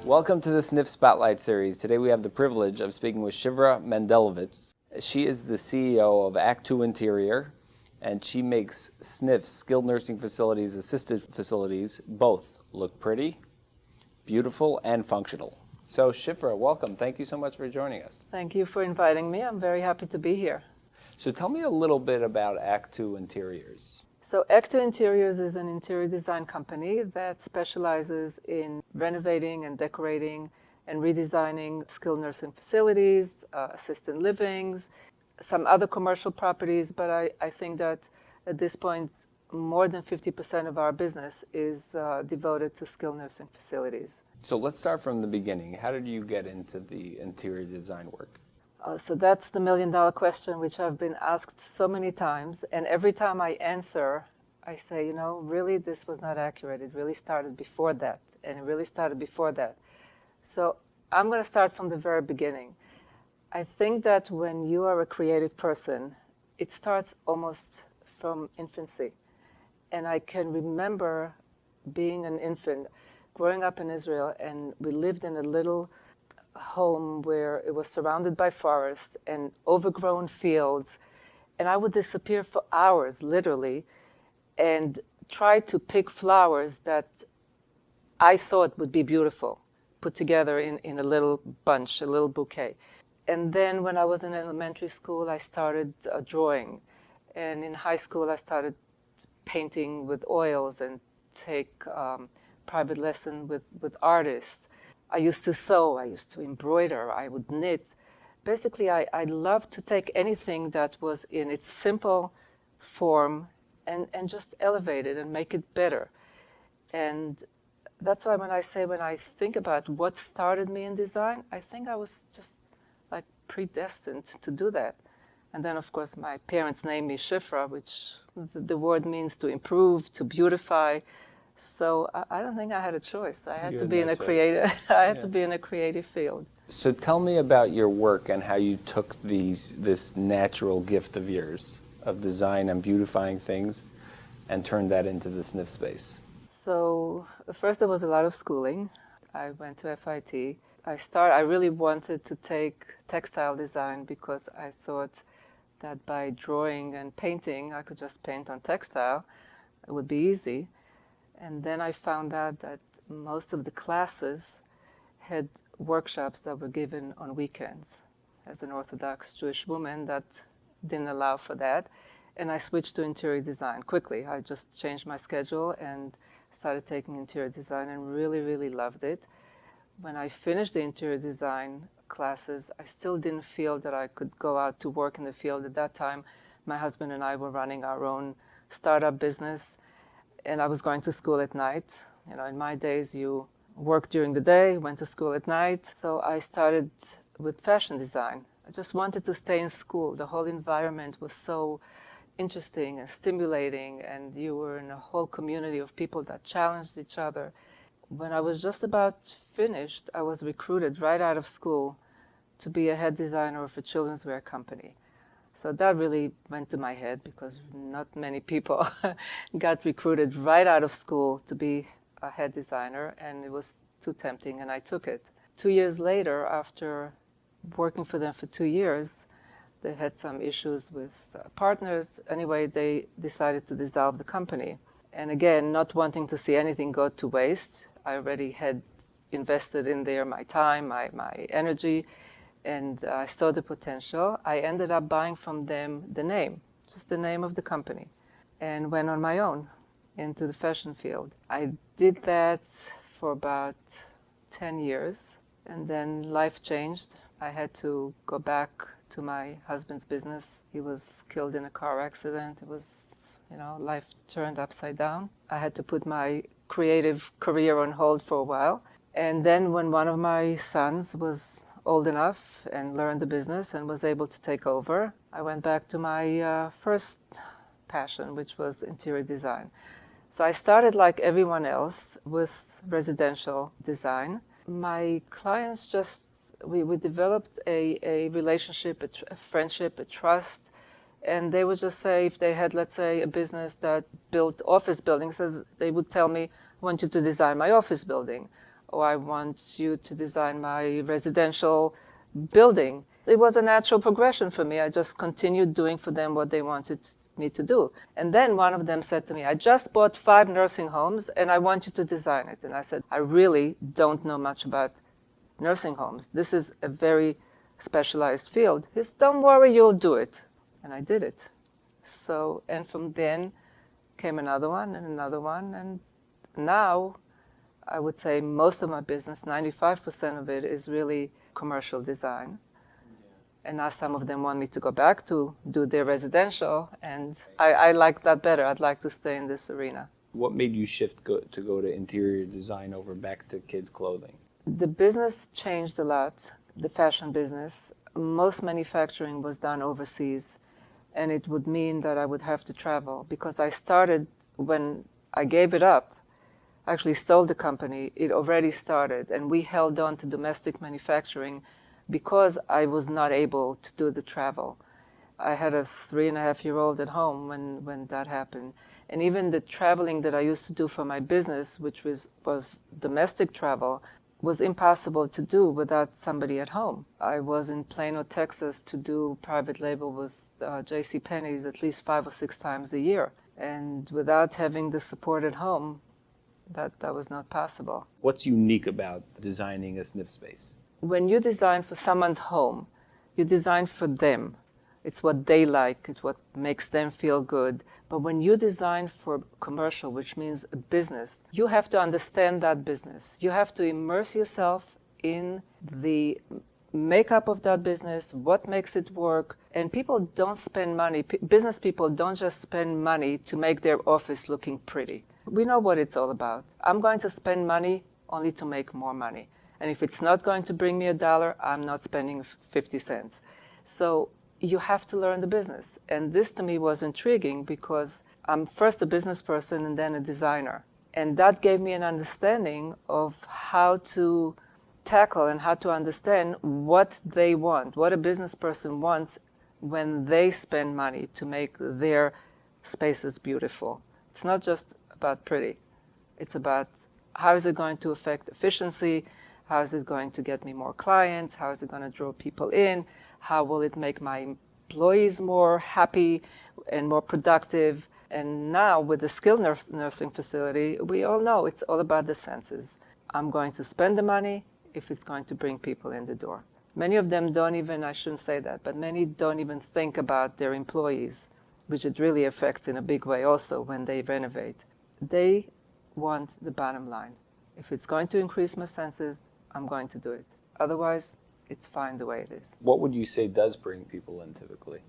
Welcome to the Sniff Spotlight series. Today we have the privilege of speaking with Shifra Mendelovitz. She is the CEO of Act2 Interiors, and she makes SNFs, Skilled Nursing Facilities, Assisted Facilities, both look pretty, beautiful, and functional. So Shifra, welcome. Thank you so much for joining us. Thank you for inviting me. I'm very happy to be here. So tell me a little bit about Act2 Interiors. So Act2 Interiors is an interior design company that specializes in renovating and decorating and redesigning skilled nursing facilities, assisted livings, some other commercial properties, but I think that at this point, more than 50% of our business is devoted to skilled nursing facilities. So let's start from the beginning. How did you get into the interior design work? So that's the million-dollar question, which I've been asked so many times. And every time I answer, I say, really, this was not accurate. It really started before that. And it really started before that. So I'm going to start from the very beginning. I think that when you are a creative person, it starts almost from infancy. And I can remember being an infant, growing up in Israel, and we lived in a little home where it was surrounded by forests and overgrown fields, and I would disappear for hours, literally, and try to pick flowers that I thought would be beautiful, put together in a little bunch, a little bouquet. And then when I was in elementary school, I started drawing, and in high school I started painting with oils and take private lesson with artists. I used to sew, I used to embroider, I would knit. Basically, I loved to take anything that was in its simple form and just elevate it and make it better. And that's why when I think about what started me in design, I think I was just like predestined to do that. And then, of course, my parents named me Shifra, which the word means to improve, to beautify. So I don't think I had a choice. I had to be in a creative. I had to be in a creative field. So tell me about your work and how you took this natural gift of yours of design and beautifying things, and turned that into the SNF space. So first there was a lot of schooling. I went to FIT. I really wanted to take textile design because I thought that by drawing and painting, I could just paint on textile. It would be easy. And then I found out that most of the classes had workshops that were given on weekends. As an Orthodox Jewish woman, that didn't allow for that. And I switched to interior design quickly. I just changed my schedule and started taking interior design and really, really loved it. When I finished the interior design classes, I still didn't feel that I could go out to work in the field. At that time, my husband and I were running our own startup business. And I was going to school at night. In my days, you worked during the day, went to school at night. So I started with fashion design. I just wanted to stay in school. The whole environment was so interesting and stimulating, and you were in a whole community of people that challenged each other. When I was just about finished, I was recruited right out of school to be a head designer of a children's wear company. So that really went to my head because not many people got recruited right out of school to be a head designer, and it was too tempting, and I took it. 2 years later, after working for them for 2 years, they had some issues with partners. Anyway, they decided to dissolve the company. And again, not wanting to see anything go to waste, I already had invested in there my time, my energy, and I saw the potential. I ended up buying from them the name, just the name of the company, and went on my own into the fashion field. I did that for about 10 years, and then life changed. I had to go back to my husband's business. He was killed in a car accident. It was, life turned upside down. I had to put my creative career on hold for a while. And then when one of my sons was old enough and learned the business and was able to take over, I went back to my first passion, which was interior design. So I started like everyone else with residential design. My clients we developed a relationship, a friendship, a trust, and they would just say if they had, let's say, a business that built office buildings, they would tell me, I want you to design my office building. or I want you to design my residential building. It was a natural progression for me. I just continued doing for them what they wanted me to do. And then one of them said to me, I just bought 5 nursing homes and I want you to design it. And I said, I really don't know much about nursing homes. This is a very specialized field. He said, don't worry, you'll do it. And I did it. So, and from then came another one and another one. And now I would say most of my business, 95% of it, is really commercial design. And now some of them want me to go back to do their residential, and I like that better. I'd like to stay in this arena. What made you shift to go to interior design over back to kids' clothing? The business changed a lot, the fashion business. Most manufacturing was done overseas, and it would mean that I would have to travel, because I started, when I gave it up, actually sold the company, it already started, and we held on to domestic manufacturing because I was not able to do the travel. I had a 3.5-year-old at home when that happened. And even the traveling that I used to do for my business, which was domestic travel, was impossible to do without somebody at home. I was in Plano, Texas to do private label with JCPenney's at least 5 or 6 times a year. And without having the support at home, that was not possible. What's unique about designing a sniff space? When you design for someone's home, you design for them. It's what they like, it's what makes them feel good. But when you design for commercial, which means a business, you have to understand that business. You have to immerse yourself in the makeup of that business, what makes it work. And people don't spend money, business people don't just spend money to make their office looking pretty. We know what it's all about. I'm going to spend money only to make more money. And if it's not going to bring me $1, I'm not spending 50 cents. So you have to learn the business. And this to me was intriguing because I'm first a business person and then a designer. And that gave me an understanding of how to tackle and how to understand what they want, what a business person wants when they spend money to make their spaces beautiful. It's not just about pretty. It's about how is it going to affect efficiency, how is it going to get me more clients, how is it going to draw people in, how will it make my employees more happy and more productive. And now with the skilled nursing facility, we all know it's all about the senses. I'm going to spend the money if it's going to bring people in the door. Many of them don't even, I shouldn't say that, but many don't even think about their employees, which it really affects in a big way also when they renovate. They want the bottom line. If it's going to increase my senses, I'm going to do it. Otherwise, it's fine the way it is. What would you say does bring people in typically?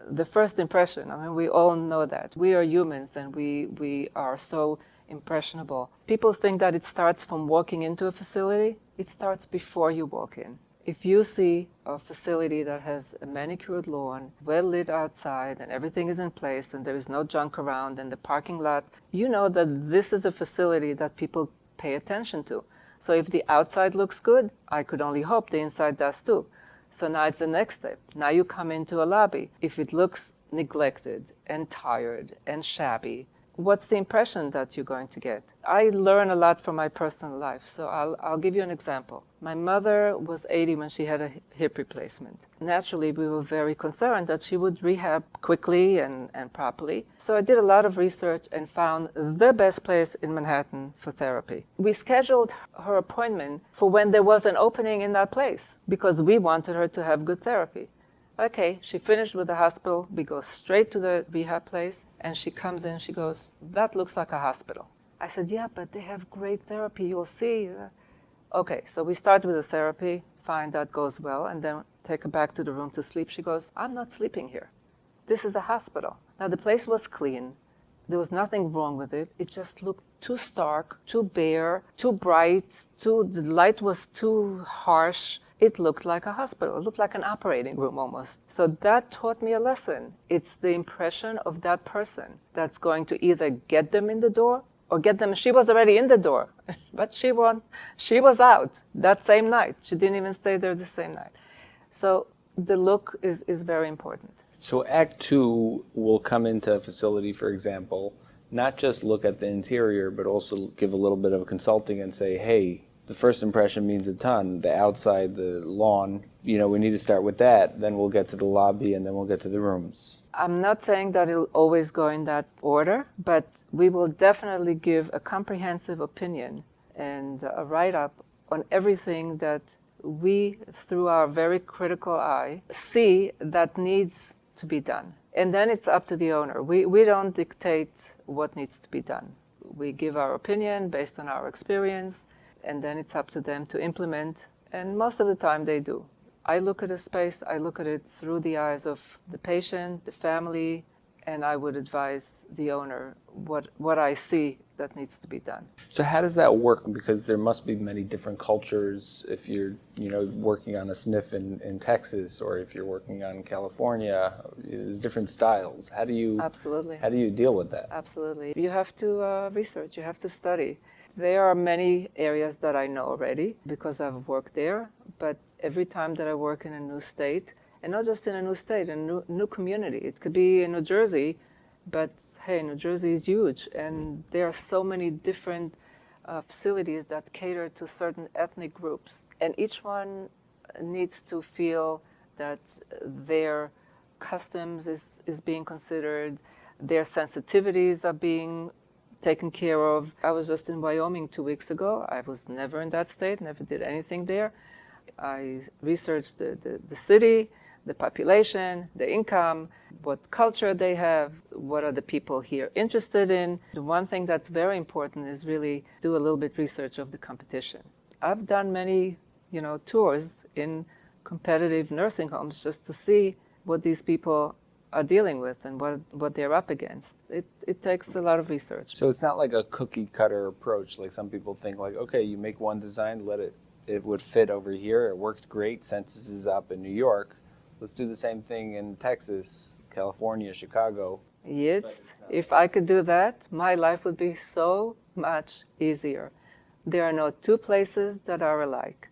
The first impression, I mean, we all know that. We are humans and we are so impressionable. People think that it starts from walking into a facility. It starts before you walk in. If you see a facility that has a manicured lawn, well lit outside, and everything is in place, and there is no junk around, and the parking lot, you know that this is a facility that people pay attention to. So if the outside looks good, I could only hope the inside does too. So now it's the next step. Now you come into a lobby. If it looks neglected and tired and shabby, what's the impression that you're going to get? I learn a lot from my personal life, so I'll give you an example. My mother was 80 when she had a hip replacement. Naturally, we were very concerned that she would rehab quickly and properly. So I did a lot of research and found the best place in Manhattan for therapy. We scheduled her appointment for when there was an opening in that place because we wanted her to have good therapy. Okay, she finished with the hospital. We go straight to the rehab place, and she comes in, she goes, that looks like a hospital. I said, yeah, but they have great therapy, you'll see. Okay, so we start with the therapy, fine, that goes well, and then take her back to the room to sleep. She goes, I'm not sleeping here. This is a hospital. Now, the place was clean. There was nothing wrong with it. It just looked too stark, too bare, too bright, the light was too harsh. It looked like a hospital. It looked like an operating room almost. So that taught me a lesson. It's the impression of that person that's going to either get them in the door or get them. She was already in the door, but she was out that same night. She didn't even stay there the same night. So the look is very important. So Act 2 will come into a facility, for example, not just look at the interior, but also give a little bit of consulting and say, hey, the first impression means a ton. The outside, the lawn, we need to start with that. Then we'll get to the lobby, and then we'll get to the rooms. I'm not saying that it'll always go in that order, but we will definitely give a comprehensive opinion and a write-up on everything that we, through our very critical eye, see that needs to be done. And then it's up to the owner. We don't dictate what needs to be done. We give our opinion based on our experience, and then it's up to them to implement, and most of the time they do. I look at a space, I look at it through the eyes of the patient, the family, and I would advise the owner what I see that needs to be done. So how does that work? Because there must be many different cultures if you're, working on a SNF in Texas, or if you're working on California, there's different styles. Absolutely. How do you deal with that? Absolutely. You have to research, you have to study. There are many areas that I know already because I've worked there, but every time that I work in a new state, and not just in a new state, a new community. It could be in New Jersey, but hey, New Jersey is huge, and there are so many different facilities that cater to certain ethnic groups, and each one needs to feel that their customs is being considered, their sensitivities are being taken care of. I was just in Wyoming 2 weeks ago. I was never in that state, never did anything there. I researched the city, the population, the income, what culture they have, what are the people here interested in. The one thing that's very important is really do a little bit research of the competition. I've done many, tours in competitive nursing homes just to see what these people are dealing with and what they're up against. It takes a lot of research. So it's not like a cookie cutter approach, like some people think okay, you make one design, it would fit over here, it worked great, census is up in New York. Let's do the same thing in Texas, California, Chicago. Yes, if I could do that, my life would be so much easier. There are no two places that are alike.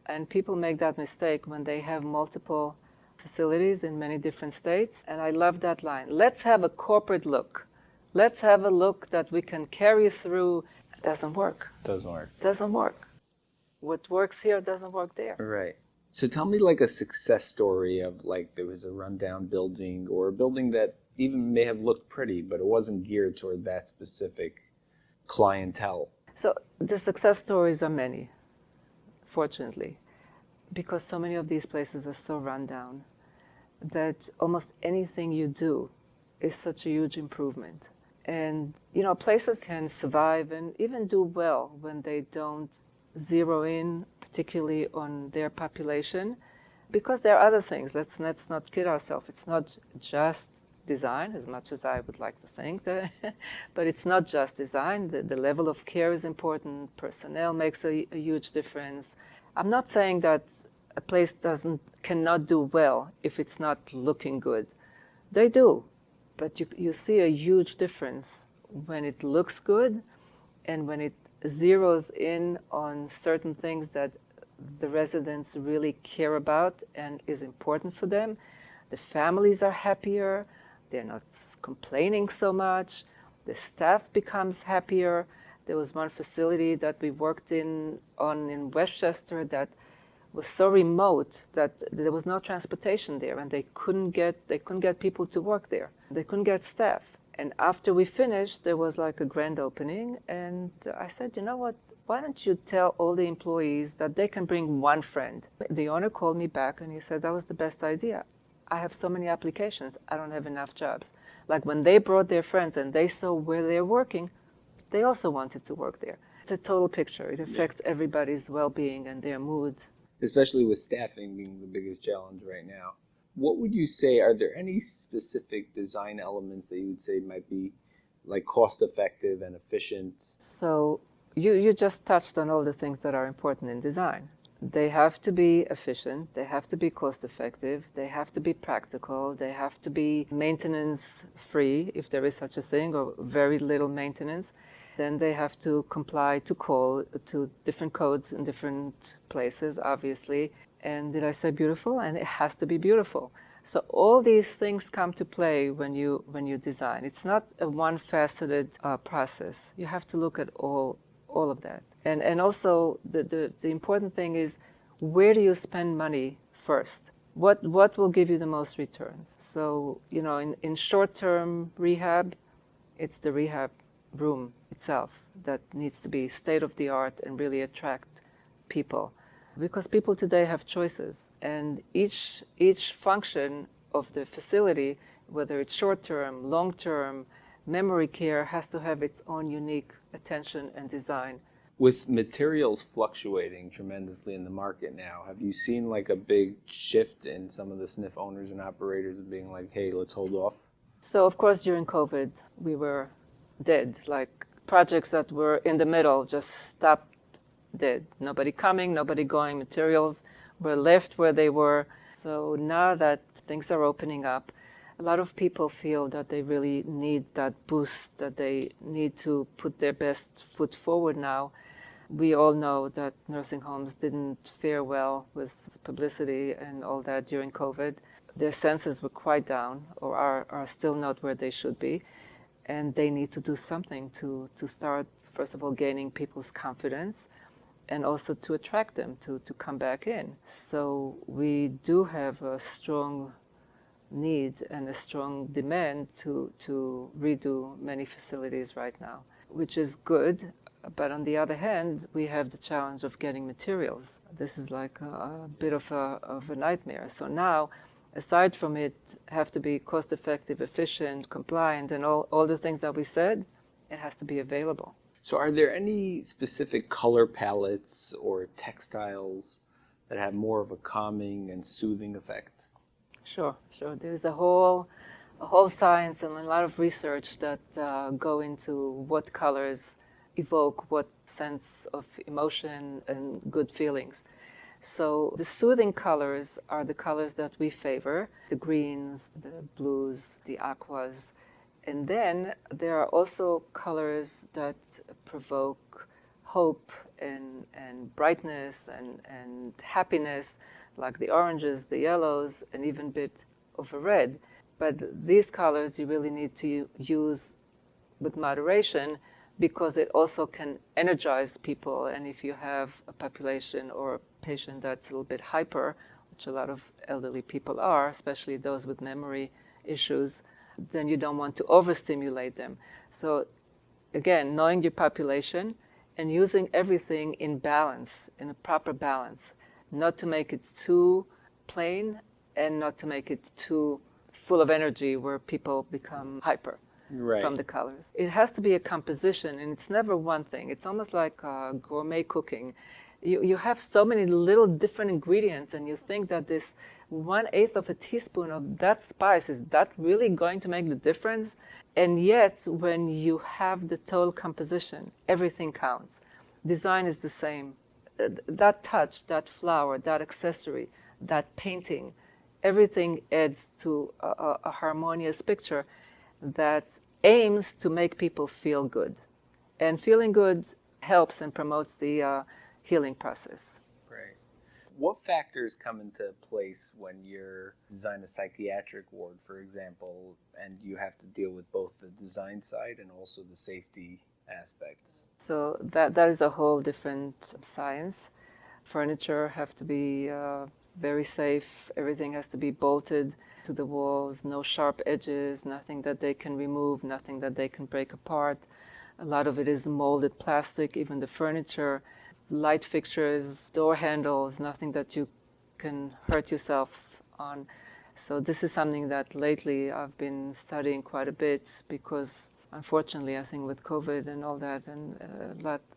And people make that mistake when they have multiple facilities in many different states. And I love that line. Let's have a corporate look. Let's have a look that we can carry through. It doesn't work. Doesn't work. What works here doesn't work there. Right. So tell me like a success story of there was a rundown building or a building that even may have looked pretty, but it wasn't geared toward that specific clientele. So the success stories are many, fortunately, because so many of these places are so run down that almost anything you do is such a huge improvement. And, places can survive and even do well when they don't zero in particularly on their population, because there are other things. Let's not kid ourselves. It's not just design, as much as I would like to think, but it's not just design. The level of care is important. Personnel makes a huge difference. I'm not saying that a place cannot do well if it's not looking good. They do, but you see a huge difference when it looks good and when it zeroes in on certain things that the residents really care about and is important for them. The families are happier, they're not complaining so much, the staff becomes happier. There was one facility that we worked in Westchester that was so remote that there was no transportation there, and they couldn't get people to work there. They couldn't get staff. And after we finished, there was like a grand opening, and I said, you know what, why don't you tell all the employees that they can bring one friend? The owner called me back and he said, that was the best idea. I have so many applications, I don't have enough jobs. Like when they brought their friends and they saw where they're working, they also wanted to work there. It's a total picture. It affects everybody's well-being and their mood. Especially with staffing being the biggest challenge right now. What would you say, are there any specific design elements that you would say might be like cost effective and efficient? So you just touched on all the things that are important in design. They have to be efficient, they have to be cost effective, they have to be practical, they have to be maintenance free, if there is such a thing, or very little maintenance. Then they have to comply to different codes in different places, obviously. And did I say beautiful? And it has to be beautiful. So all these things come to play when you design. It's not a one-faceted process. You have to look at all all of that. And also the important thing is, where do you spend money first? What will give you the most returns? So, in short-term rehab, it's the rehab room itself that needs to be state-of-the-art and really attract people. Because people today have choices, and each function of the facility, whether it's short-term, long-term, memory care, has to have its own unique attention and design. With materials fluctuating tremendously in the market now, have you seen like a big shift in some of the SNF owners and operators of being like, hey, let's hold off? So, of course, during COVID, we were dead. Like, projects that were in the middle just stopped dead. Nobody coming, nobody going. Materials were left where they were. So now that things are opening up, a lot of people feel that they really need that boost, that they need to put their best foot forward now. We all know that nursing homes didn't fare well with publicity and all that during COVID. Their census were quite down, or are still not where they should be. And they need to do something to start, first of all, gaining people's confidence, and also to attract them to come back in. So we do have a strong need and a strong demand to redo many facilities right now, which is good. But on the other hand, we have the challenge of getting materials. This is like a bit of a nightmare. So now, aside from it have to be cost-effective, efficient, compliant, and all the things that we said, it has to be available. So are there any specific color palettes or textiles that have more of a calming and soothing effect? Sure. There's a whole science and a lot of research that go into what colors evoke what sense of emotion and good feelings. So the soothing colors are the colors that we favor, the greens, the blues, the aquas. And then there are also colors that provoke hope and brightness and happiness, like the oranges, the yellows, and even a bit of a red. But these colors you really need to use with moderation, because it also can energize people. And if you have a population or a patient that's a little bit hyper, which a lot of elderly people are, especially those with memory issues, then you don't want to overstimulate them. So again, knowing your population and using everything in balance, in a proper balance, not to make it too plain and not to make it too full of energy where people become hyper. Right. From the colors. It has to be a composition, and it's never one thing. It's almost like gourmet cooking. You have so many little different ingredients, and you think that this 1/8 of a teaspoon of that spice, is that really going to make the difference? And yet, when you have the total composition, everything counts. Design is the same. That touch, that flower, that accessory, that painting, everything adds to a harmonious picture that aims to make people feel good. And feeling good helps and promotes the healing process. Great. What factors come into place when you're designing a psychiatric ward, for example, and you have to deal with both the design side and also the safety aspects? So that is a whole different science. Furniture have to be very safe. Everything has to be bolted to the walls, no sharp edges, nothing that they can remove, nothing that they can break apart. A lot of it is molded plastic, even the furniture, light fixtures, door handles, nothing that you can hurt yourself on. So this is something that lately I've been studying quite a bit, because unfortunately, I think with COVID and all that, and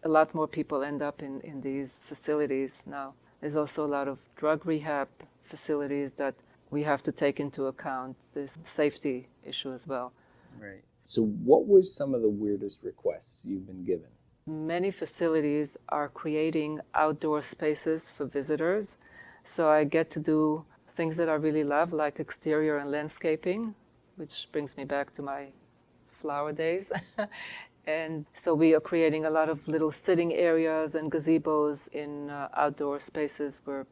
a lot more people end up in these facilities now. There's also a lot of drug rehab facilities that we have to take into account this safety issue as well. Right. So what was some of the weirdest requests you've been given? Many facilities are creating outdoor spaces for visitors. So I get to do things that I really love, like exterior and landscaping, which brings me back to my flower days. And so we are creating a lot of little sitting areas and gazebos in outdoor spaces where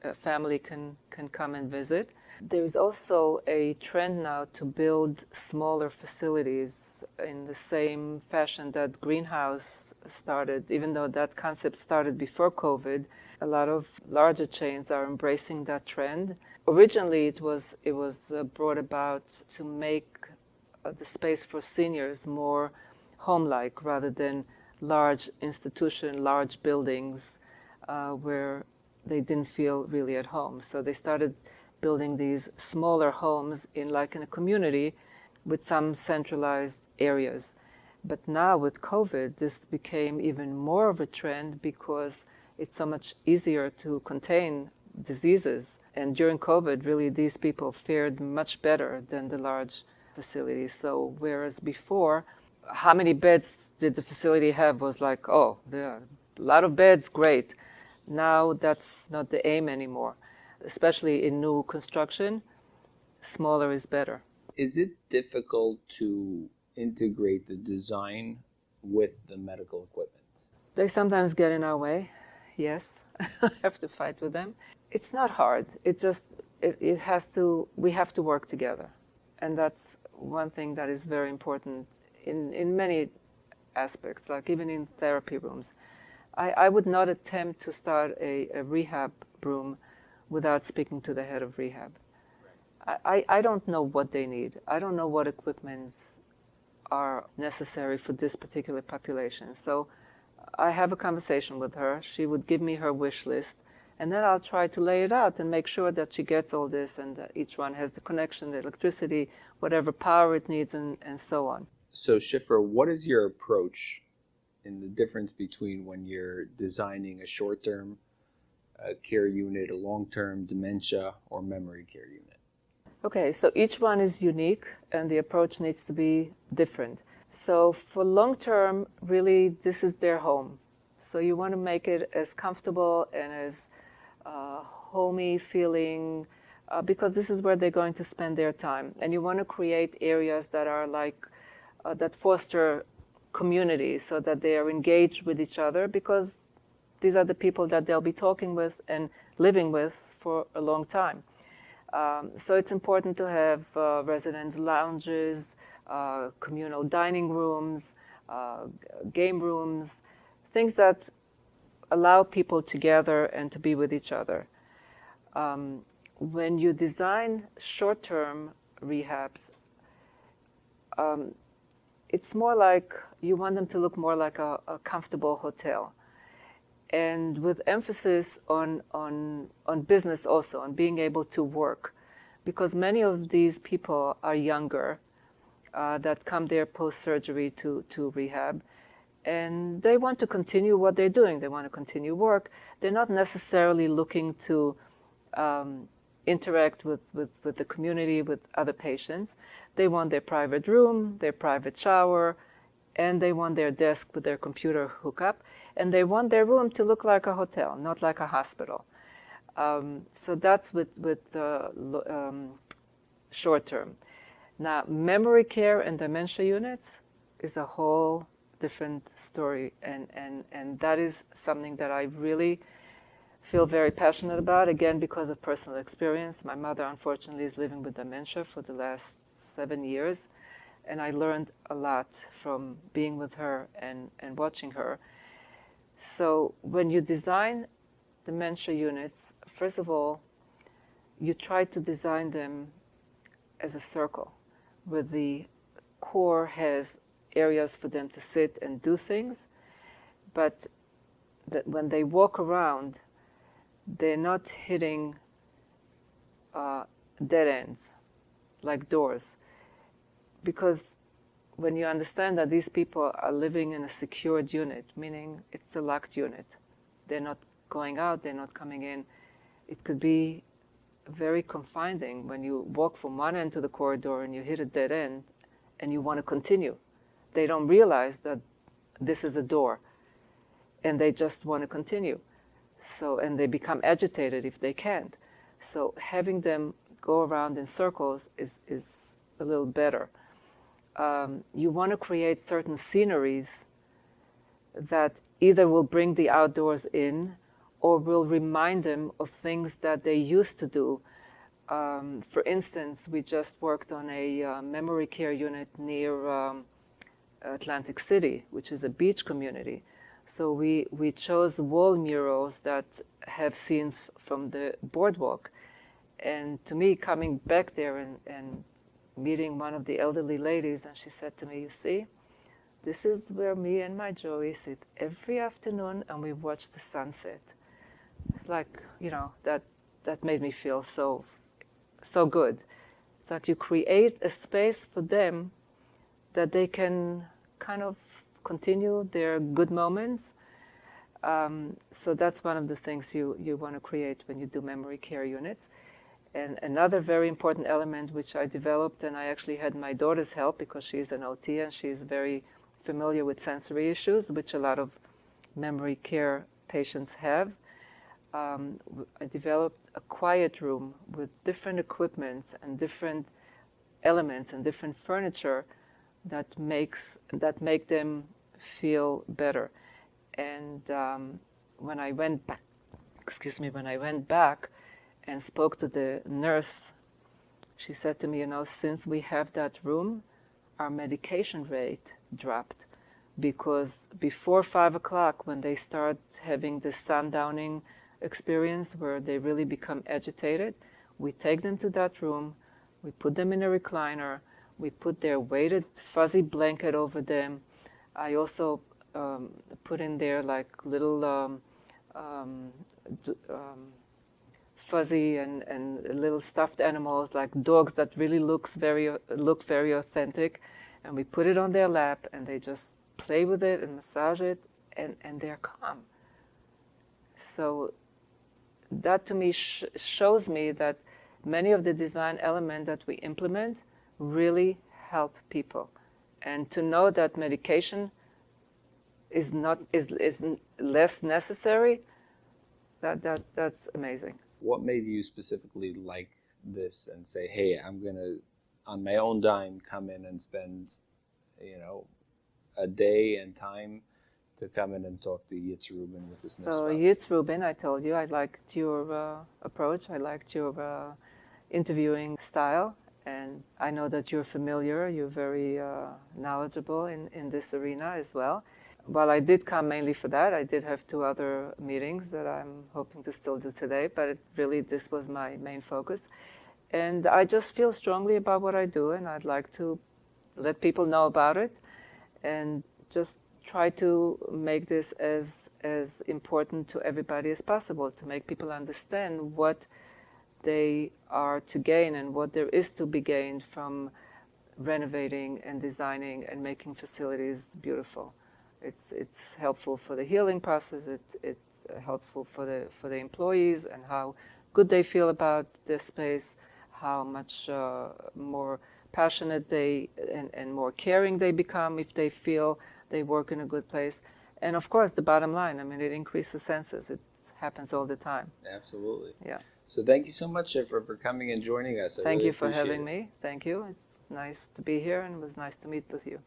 a family can come and visit. There is also a trend now to build smaller facilities in the same fashion that greenhouse started, even though that concept started before COVID. A lot of larger chains are embracing that trend. Originally, it was brought about to make the space for seniors more home-like rather than large institution, large buildings where they didn't feel really at home. So they started building these smaller homes in a community with some centralized areas. But now with COVID, this became even more of a trend because it's so much easier to contain diseases. And during COVID, really, these people fared much better than the large facilities. So whereas before, how many beds did the facility have was like, oh, there are a lot of beds, great. Now that's not the aim anymore. Especially in new construction, smaller is better. Is it difficult to integrate the design with the medical equipment? They sometimes get in our way, yes. I have to fight with them. It's not hard. We have to work together. And that's one thing that is very important in many aspects, like even in therapy rooms. I would not attempt to start a rehab room without speaking to the head of rehab. I don't know what they need. I don't know what equipments are necessary for this particular population. So I have a conversation with her. She would give me her wish list, and then I'll try to lay it out and make sure that she gets all this and that each one has the connection, the electricity, whatever power it needs, and so on. So Shifra, what is your approach in the difference between when you're designing a short-term care unit, a long-term dementia or memory care unit? Okay, so each one is unique and the approach needs to be different. So for long-term, really, this is their home. So you want to make it as comfortable and as homey feeling because this is where they're going to spend their time. And you want to create areas that are that foster community so that they are engaged with each other because these are the people that they'll be talking with and living with for a long time. So it's important to have residence lounges, communal dining rooms, game rooms, things that allow people to gather and to be with each other. When you design short-term rehabs, it's more like you want them to look more like a comfortable hotel. And with emphasis on business also, on being able to work. Because many of these people are younger that come there post-surgery to rehab. And they want to continue what they're doing. They want to continue work. They're not necessarily looking to interact with the community, with other patients. They want their private room, their private shower, and they want their desk with their computer hookup. And they want their room to look like a hotel, not like a hospital. So that's with short term. Now, memory care and dementia units is a whole different story. And that is something that I really feel very passionate about, again, because of personal experience. My mother, unfortunately, is living with dementia for the last 7 years. And I learned a lot from being with her and watching her. So when you design dementia units, first of all, you try to design them as a circle, where the core has areas for them to sit and do things, but that when they walk around, they're not hitting dead ends, like doors. Because when you understand that these people are living in a secured unit, meaning it's a locked unit, they're not going out, they're not coming in, it could be very confining when you walk from one end to the corridor and you hit a dead end and you want to continue. They don't realize that this is a door and they just want to continue. So, and they become agitated if they can't. So having them go around in circles is a little better. You want to create certain sceneries that either will bring the outdoors in or will remind them of things that they used to do For instance, we just worked on a memory care unit near Atlantic City, which is a beach community. So we chose wall murals that have scenes from the boardwalk. And to me, coming back there and meeting one of the elderly ladies, and she said to me, you see, this is where me and my Joey sit every afternoon and we watch the sunset. It's like, that made me feel so good. It's like you create a space for them that they can kind of continue their good moments. So that's one of the things you want to create when you do memory care units. And another very important element which I developed, and I actually had my daughter's help because she's an OT and she's very familiar with sensory issues, which a lot of memory care patients have. I developed a quiet room with different equipments and different elements and different furniture that make them feel better. And when I went back and spoke to the nurse, she said to me, since we have that room, our medication rate dropped, because before 5 o'clock, when they start having the sundowning experience where they really become agitated, we take them to that room, we put them in a recliner, we put their weighted fuzzy blanket over them. I also put in there like little fuzzy and little stuffed animals, like dogs that really look very authentic, and we put it on their lap and they just play with it and massage it, and they're calm. So that to me shows me that many of the design elements that we implement really help people. And to know that medication is less necessary, that's amazing. What made you specifically like this and say, hey, I'm going to, on my own dime, come in and spend, a day and time to come in and talk to Yitz Rubin with this new So spot? Yitz Rubin, I told you, I liked your approach. I liked your interviewing style. And I know that you're familiar, you're very knowledgeable in this arena as well. While I did come mainly for that, I did have 2 other meetings that I'm hoping to still do today, but this was my main focus. And I just feel strongly about what I do, and I'd like to let people know about it and just try to make this as important to everybody as possible, to make people understand what they are to gain and what there is to be gained from renovating and designing and making facilities beautiful. It's helpful for the healing process. It's helpful for the employees and how good they feel about their space, how much more passionate and more caring they become if they feel they work in a good place. And of course, the bottom line, it increases senses. It happens all the time. Absolutely. Yeah. So thank you so much, Shifra, for coming and joining us. Thank you for having me. Thank you. It's nice to be here, and it was nice to meet with you.